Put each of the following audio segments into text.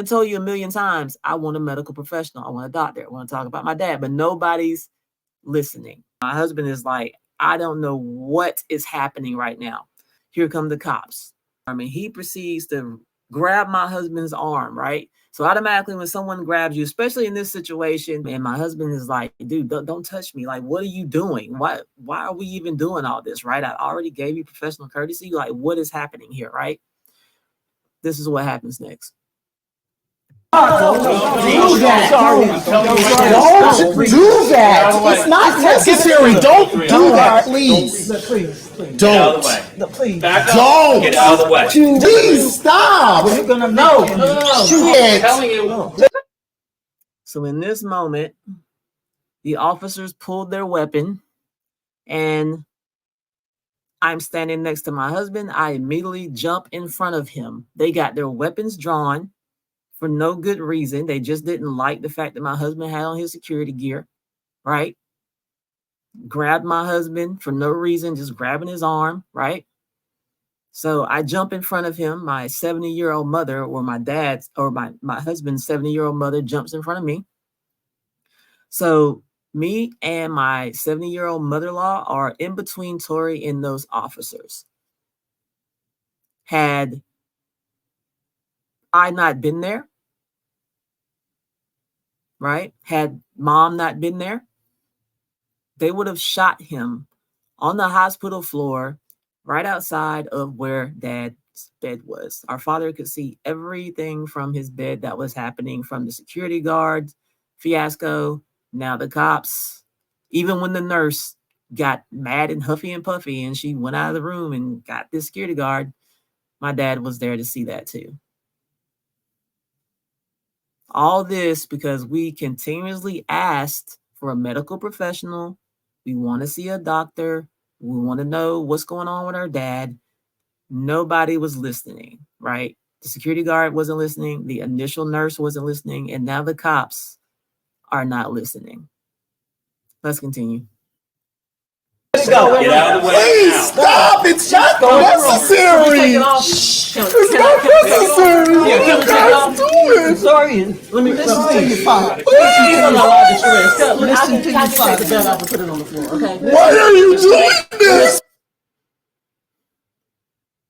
I told you a million times, I want a medical professional. I want a doctor. I want to talk about my dad, but nobody's listening. My husband is like, I don't know what is happening right now. Here come the cops. I mean, he proceeds to grab my husband's arm, right? So automatically when someone grabs you, especially in this situation, and my husband is like, dude, don't touch me. Like, what are you doing? Why are we even doing all this, right? I already gave you professional courtesy. Like, what is happening here, right? This is what happens next. Don't do that. It's not necessary. Don't do that, please. Don't. Please. Back up. Get out of the way. Please stop. You're gonna no. Shit. Telling you. So in this moment, the officers pulled their weapon, and I'm standing next to my husband. I immediately jump in front of him. They got their weapons drawn for no good reason. They just didn't like the fact that my husband had on his security gear, right? Grabbed my husband for no reason, just grabbing his arm, right? So I jump in front of him. My 70-year-old mother, or my dad's, or my husband's 70-year-old mother jumps in front of me. So me and my 70-year-old mother-in-law are in between Tori and those officers. Had I not been there, right? Had mom not been there, they would have shot him on the hospital floor right outside of where dad's bed was. Our father could see everything from his bed that was happening, from the security guard fiasco, now the cops. Even when the nurse got mad and huffy and puffy and she went out of the room and got this security guard, my dad was there to see that too. All this because we continuously asked for a medical professional. We want to see a doctor. We want to know what's going on with our dad. Nobody was listening, right? The security guard wasn't listening. The initial nurse wasn't listening. And now the cops are not listening. Let's continue. Get out of the way. Please stop. It's not necessary. It's not necessary. What are you guys doing? Sorry. Let me listen to your father. Listen to your father. I will put it on the floor, okay? Why are you doing this?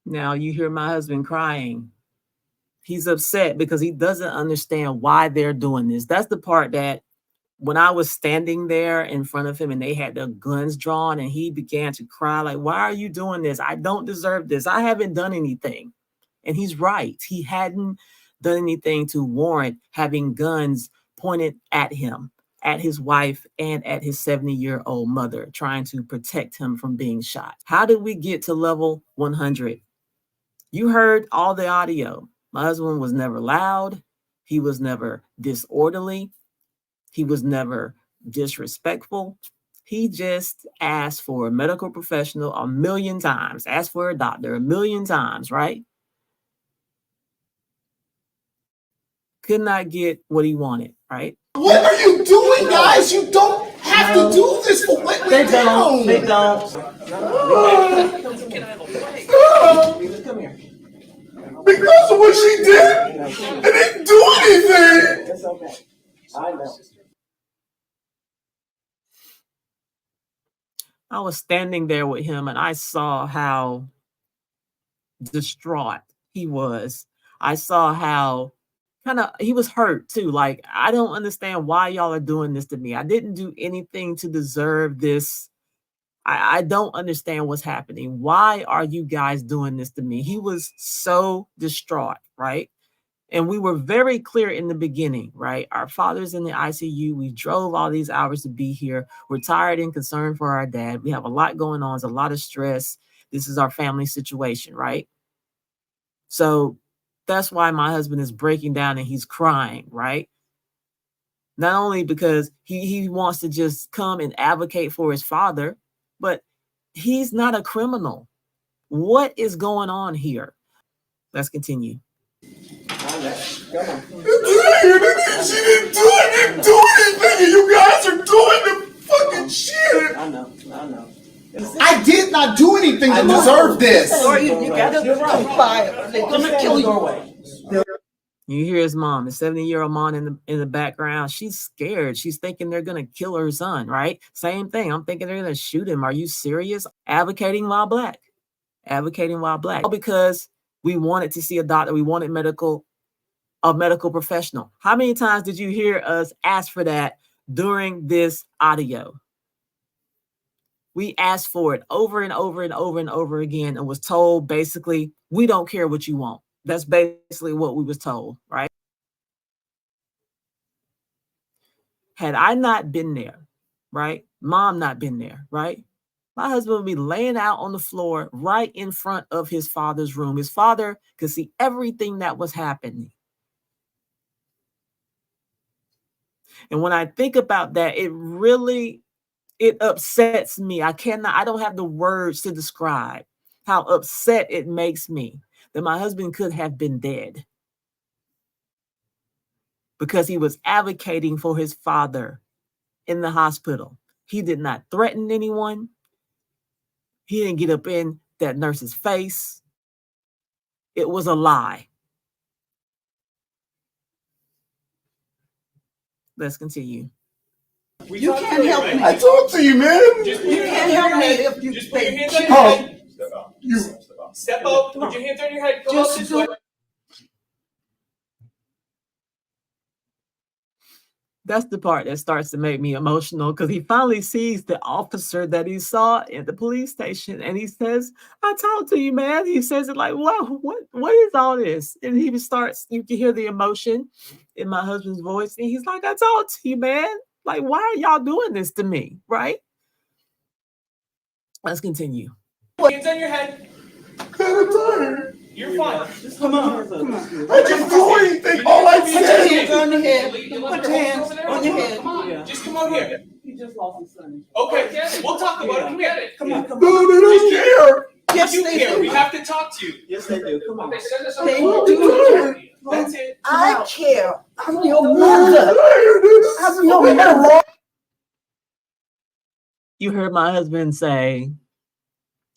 Now you hear my husband crying. He's upset because he doesn't understand why they're doing this. That's the part that when I was standing there in front of him and they had their guns drawn and he began to cry, like, why are you doing this? I don't deserve this. I haven't done anything. And he's right. He hadn't done anything to warrant having guns pointed at him, at his wife, and at his 70-year-old mother, trying to protect him from being shot. How did we get to level 100? You heard all the audio. My husband was never loud. He was never disorderly. He was never disrespectful. He just asked for a medical professional a million times, asked for a doctor a million times, right? Could not get what he wanted, right? What are you doing, guys? You don't have to do this for what we do. They don't. Come here. Because of what she did, I didn't do anything. It's okay. I know. I was standing there with him and I saw how distraught he was. I saw how he was hurt too. Like, I don't understand why y'all are doing this to me. I didn't do anything to deserve this. I don't understand what's happening. Why are you guys doing this to me? He was so distraught, right? And we were very clear in the beginning, right? Our father's in the ICU. We drove all these hours to be here. We're tired and concerned for our dad. We have a lot going on. There's a lot of stress. This is our family situation, right? So that's why my husband is breaking down and he's crying, right? Not only because he wants to just come and advocate for his father, but he's not a criminal. What is going on here? Let's continue. She didn't do anything, and you guys are doing the fucking shit. I know. I did not do anything to deserve this. Sorry, you got to fight. They're gonna kill you. You hear his mom, the 70-year-old mom in the background. She's scared. She's thinking they're gonna kill her son, right? Same thing. I'm thinking they're gonna shoot him. Are you serious? Advocating while black. Advocating while black. All because we wanted to see a doctor. We wanted a medical professional. How many times did you hear us ask for that during this audio? We asked for it over and over and over and over again and was told basically, we don't care what you want. That's basically what we was told, right? Had I not been there, right? Mom not been there, right? My husband would be laying out on the floor right in front of his father's room. His father could see everything that was happening. And when I think about that, it upsets me. I don't have the words to describe how upset it makes me that my husband could have been dead because he was advocating for his father in the hospital. He did not threaten anyone. He didn't get up in that nurse's face. It was a lie. Let's continue. You can't help me. I talked to you, man. You can't help me if you Just put your hands on your head. You. Step up. Put your hands on your head. Come up this way. That's the part that starts to make me emotional because he finally sees the officer that he saw in the police station and he says, I talked to you, man. He says it like, wow, what is all this? And he starts, you can hear the emotion in my husband's voice. And he's like, I talked to you, man. Like, why are y'all doing this to me? Right? Let's continue. Hands on your head. You're fine. Just come on. I didn't do anything. All I Put your said. hands on your head. Put your hands on your head. Come on. Just come over here. He just lost his son. Okay. We'll talk about it. Come here. Come on, come No, on. they don't care. Yes, You they care. do. We have to talk to you. Yes, they do. Come on. They send us They on do. That's it. I care. I'm your I mother. hear this. I'm your mother. You heard my husband say,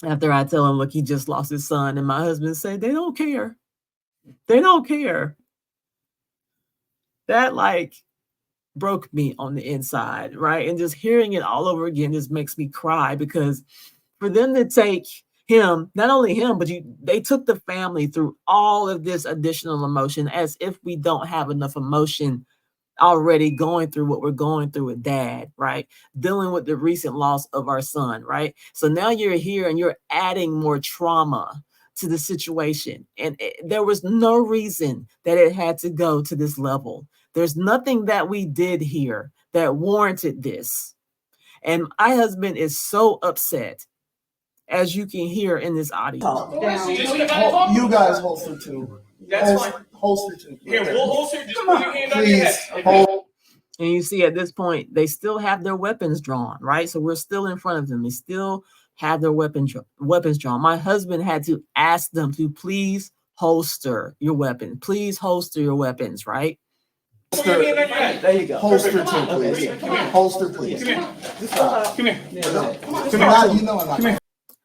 after I tell him, look, he just lost his son. And my husband say, they don't care. They don't care. That like broke me on the inside, right? And just hearing it all over again just makes me cry because for them to take him, not only him, but they took the family through all of this additional emotion as if we don't have enough emotion already going through what we're going through with dad, right? Dealing with the recent loss of our son, right? So now you're here and you're adding more trauma to the situation. And there was no reason that it had to go to this level. There's nothing that we did here that warranted this. And my husband is so upset, as you can hear in this audio. You guys holster too. That's fine. Holster too. Here, we'll holster. Just put your hand on your Please. head. Hold. And you see at this point, they still have their weapons drawn, right? So we're still in front of them. They still have their weapons drawn. My husband had to ask them to please holster your weapon. Please holster your weapons, right? Put your hand on your head. There you go. Holster too, Okay, please. yeah, come on. Holster, please. Come here. Stop. Come here. You know I'm not.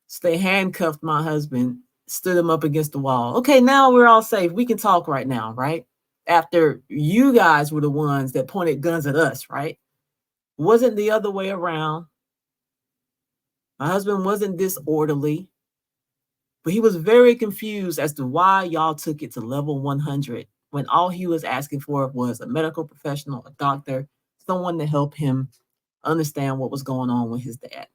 So they handcuffed my husband, stood him up against the wall. Okay, now we're all safe. We can talk right now, right? After you guys were the ones that pointed guns at us, right? Wasn't the other way around. My husband wasn't disorderly, but he was very confused as to why y'all took it to level 100 when all he was asking for was a medical professional, a doctor, someone to help him understand what was going on with his dad.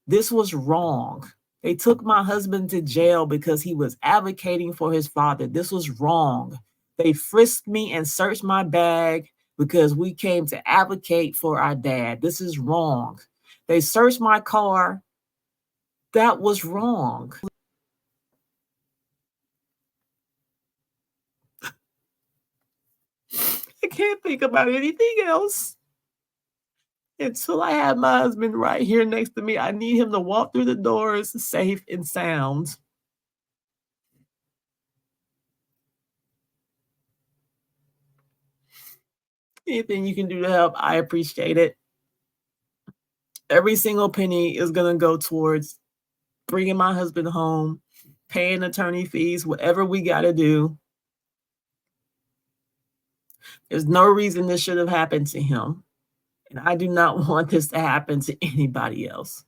This was wrong. They took my husband to jail because he was advocating for his father. This was wrong. They frisked me and searched my bag because we came to advocate for our dad. This is wrong. They searched my car. That was wrong. I can't think about anything else until I have my husband right here next to me. I need him to walk through the doors safe and sound. Anything you can do to help, I appreciate it. Every single penny is going to go towards bringing my husband home, paying attorney fees, whatever we got to do. There's no reason this should have happened to him. And I do not want this to happen to anybody else.